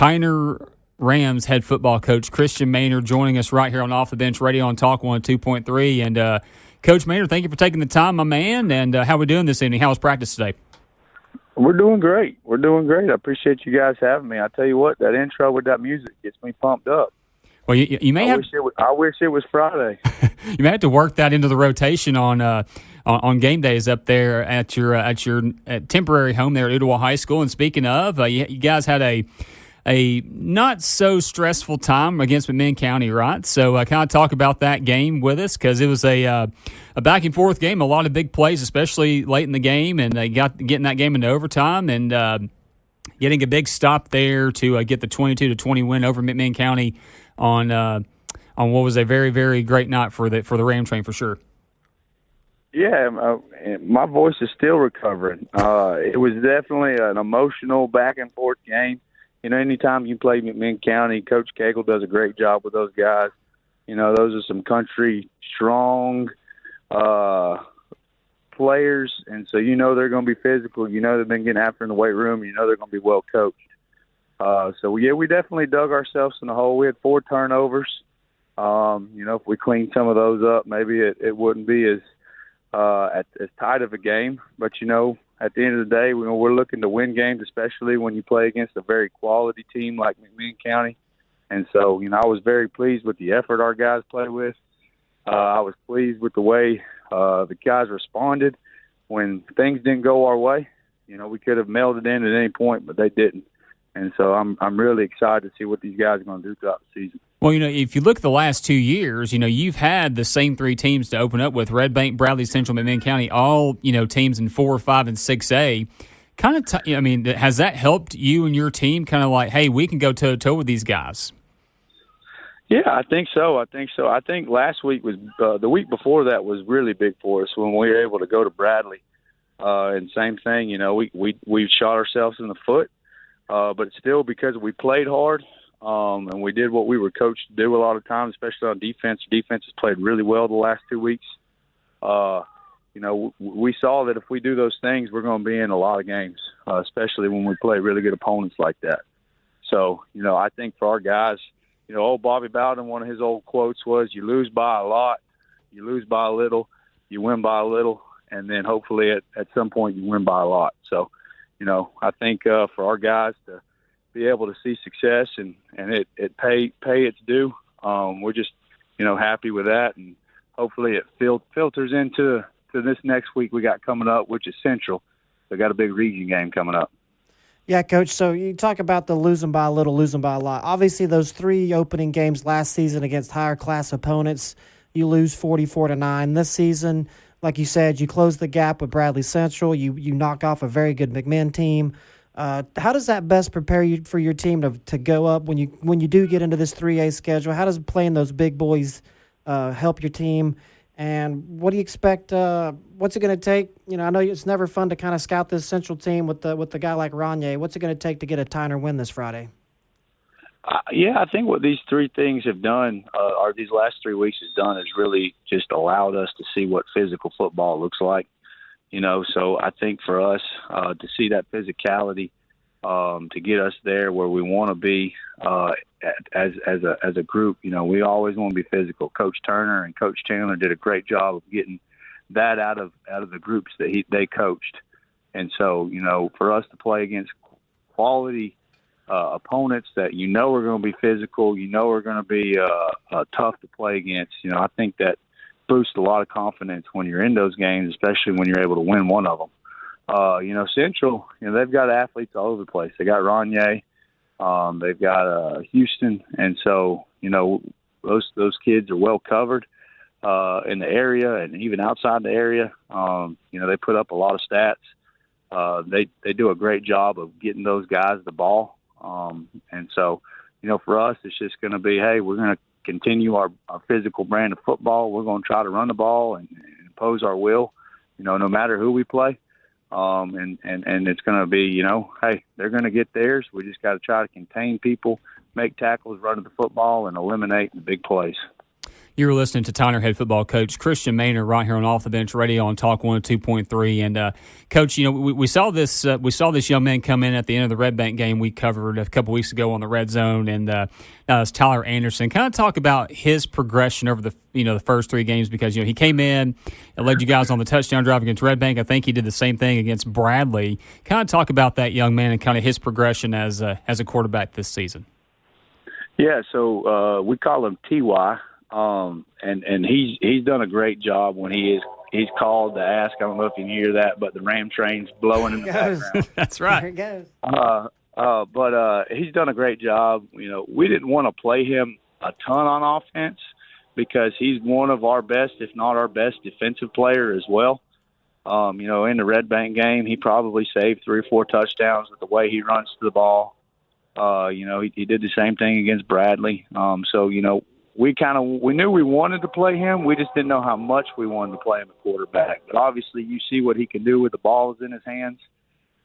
Tyner Rams head football coach Christian Mainor joining us right here on Off the Bench Radio on Talk 102.3. And Coach Mainor, thank you for taking the time, my man. And how are we doing this evening? How was practice today? We're doing great. I appreciate you guys having me. I tell you what, that intro with that music gets me pumped up. Well, you may have. I wish it was Friday. You may have to work that into the rotation on game days up there at your temporary home there at Ottawa High School. And speaking of, you guys had a not so stressful time against McMinn County, right? So kind of talk about that game with us, because it was a back and forth game, a lot of big plays, especially late in the game, and getting that game into overtime and getting a big stop there to get the 22-20 win over McMinn County on what was a very, very great night for the Ram Train for sure. Yeah, my voice is still recovering. It was definitely an emotional back and forth game. You know, anytime you play McMinn County, Coach Cagle does a great job with those guys. You know, those are some country strong players, and so you know they're going to be physical. You know they've been getting after in the weight room. You know they're going to be well coached. We definitely dug ourselves in the hole. We had 4 turnovers. You know, if we cleaned some of those up, maybe it wouldn't be as tight of a game. But, you know, at the end of the day, we're looking to win games, especially when you play against a very quality team like McMinn County. And so, you know, I was very pleased with the effort our guys played with. I was pleased with the way the guys responded when things didn't go our way. You know, we could have mailed it in at any point, but they didn't. And so I'm really excited to see what these guys are going to do throughout the season. Well, you know, if you look at the last 2 years, you know, you've had the same 3 teams to open up with: Red Bank, Bradley Central, McMinn County, all, you know, teams in 4, 5, and 6A. Has that helped you and your team kind of like, hey, we can go toe-to-toe with these guys? Yeah, I think so. I think last week was the week before that was really big for us when we were able to go to Bradley. And same thing, you know, we shot ourselves in the foot. But still, because we played hard and we did what we were coached to do a lot of times, especially on defense. Defense has played really well the last 2 weeks. You know, we saw that if we do those things, we're going to be in a lot of games, especially when we play really good opponents like that. So, you know, I think for our guys, you know, old Bobby Bowden, one of his old quotes was, you lose by a lot, you lose by a little, you win by a little, and then hopefully at some point you win by a lot. So, you know, I think for our guys to be able to see success and it pay its due, we're just, you know, happy with that. And hopefully it filters into this next week we got coming up, which is Central. They got a big region game coming up. Yeah, Coach, so you talk about the losing by a little, losing by a lot. Obviously, those 3 opening games last season against higher-class opponents, you lose 44-9. This season, like you said, you close the gap with Bradley Central. You knock off a very good McMinn team. How does that best prepare you for your team to go up when you do get into this 3A schedule? How does playing those big boys help your team? And what do you expect? What's it going to take? You know, I know it's never fun to kind of scout this Central team with the guy like Ranye. What's it going to take to get a Tyner win this Friday? Yeah, I think what these 3 things have done, or these last 3 weeks has done, is really just allowed us to see what physical football looks like. You know, so I think for us to see that physicality, to get us there where we want to be as a group, you know, we always want to be physical. Coach Turner and Coach Chandler did a great job of getting that out of the groups that they coached. And so, you know, for us to play against quality opponents that you know are going to be physical, you know are going to be tough to play against, you know, I think that boosts a lot of confidence when you're in those games, especially when you're able to win one of them. You know, Central, you know, they've got athletes all over the place. They got Ranye, they've got Houston, and so, you know, those kids are well covered in the area and even outside the area. You know, they put up a lot of stats. They do a great job of getting those guys the ball. And so, you know, for us, it's just going to be, hey, we're going to continue our physical brand of football. We're going to try to run the ball and impose our will, you know, no matter who we play. And it's going to be, you know, hey, they're going to get theirs. We just got to try to contain people, make tackles, run to the football, and eliminate the big plays. You're listening to Tyner head football coach Christian Mainor right here on Off the Bench Radio on Talk 102.3. And Coach, we saw this young man come in at the end of the Red Bank game we covered a couple weeks ago on the Red Zone, and it's Tyler Anderson. Kind of talk about his progression over the first three games, because he came in and led you guys on the touchdown drive against Red Bank. I think he did the same thing against Bradley. Kind of talk about that young man and kind of his progression as a quarterback this season. Yeah, so we call him TY. And he's done a great job when he's called to ask. I don't know if you can hear that, but the Ram train's blowing in the background. That's right. There it goes. But he's done a great job. We didn't want to play him a ton on offense because he's one of our best, if not our best, defensive player as well. In the Red Bank game, he probably saved 3 or 4 touchdowns with the way he runs to the ball. He did the same thing against Bradley. We knew we wanted to play him. We just didn't know how much we wanted to play him at quarterback. But obviously, you see what he can do with the balls in his hands.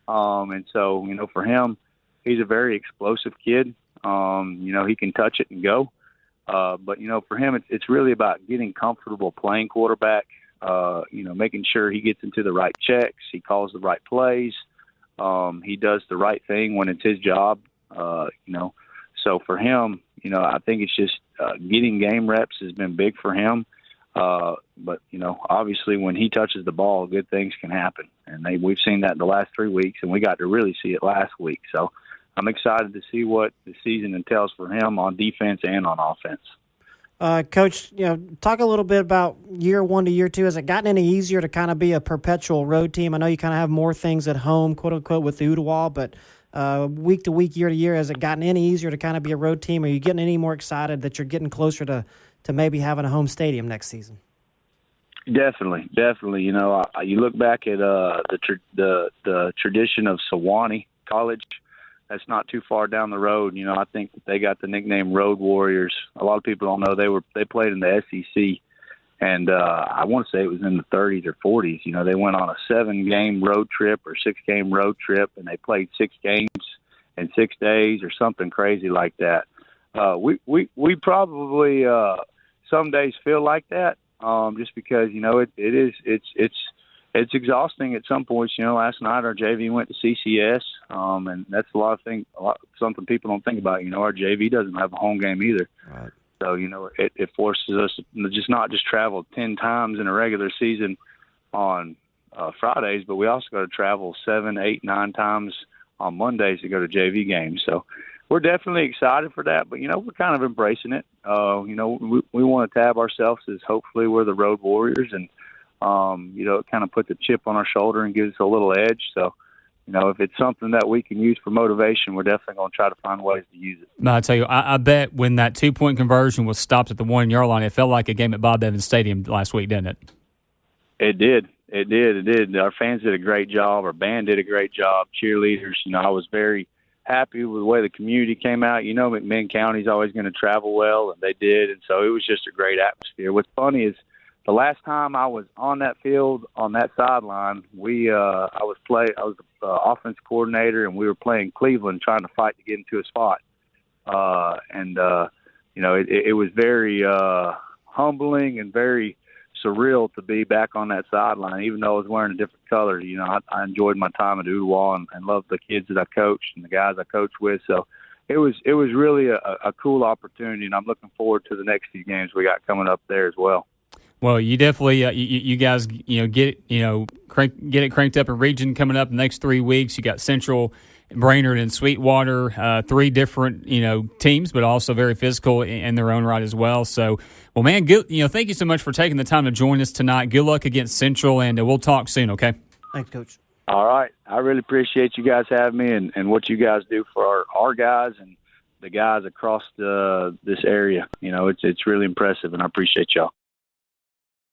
For him, he's a very explosive kid. He can touch it and go. But for him, it's really about getting comfortable playing quarterback. Making sure he gets into the right checks, he calls the right plays, he does the right thing when it's his job. So for him, I think it's just getting game reps has been big for him. But obviously when he touches the ball, good things can happen. And we've seen that in the last 3 weeks, and we got to really see it last week. So I'm excited to see what the season entails for him on defense and on offense. Coach, talk a little bit about year 1 to year 2. Has it gotten any easier to kind of be a perpetual road team? I know you kind of have more things at home, quote unquote, with the Ottawa, but week to week, year to year, has it gotten any easier to kind of be a road team? Are you getting any more excited that you're getting closer to maybe having a home stadium next season? Definitely. You look back at the tradition of Sewanee College. That's not too far down the road. I think that they got the nickname Road Warriors. A lot of people don't know they played in the SEC, and I want to say it was in the 30s or 40s. They went on a 7-game road trip or 6-game road trip, and they played 6 games in 6 days or something crazy like that. We probably some days feel like that, just because it's exhausting at some points. Last night our JV went to CCS, and that's something people don't think about. Our JV doesn't have a home game either. Right. So, it forces us to not just travel 10 times in a regular season on Fridays, but we also got to travel 7, 8, 9 times on Mondays to go to JV games. So we're definitely excited for that, but, we're kind of embracing it. We want to tab ourselves as hopefully we're the Road Warriors, and it kind of puts a chip on our shoulder and gives us a little edge. So, if it's something that we can use for motivation, we're definitely going to try to find ways to use it. I'll tell you, I bet when that 2-point conversion was stopped at the 1-yard line, it felt like a game at Bob Evans Stadium last week, didn't it? It did. Our fans did a great job. Our band did a great job. Cheerleaders, I was very happy with the way the community came out. McMinn County is always going to travel well, and they did. And so it was just a great atmosphere. What's funny is, the last time I was on that field, on that sideline, I was the offense coordinator, and we were playing Cleveland, trying to fight to get into a spot. It was very humbling and very surreal to be back on that sideline, even though I was wearing a different color. I enjoyed my time at Ottawa and loved the kids that I coached and the guys I coached with. So it was really a cool opportunity, and I'm looking forward to the next few games we got coming up there as well. Well, you definitely you guys get it cranked up in region coming up in the next 3 weeks. You got Central, Brainerd, and Sweetwater, 3 different teams, but also very physical in their own right as well. So, well, man, good. Thank you so much for taking the time to join us tonight. Good luck against Central, and we'll talk soon. Okay. Thanks, Coach. All right, I really appreciate you guys having me and what you guys do for our guys and the guys across this area. It's really impressive, and I appreciate y'all.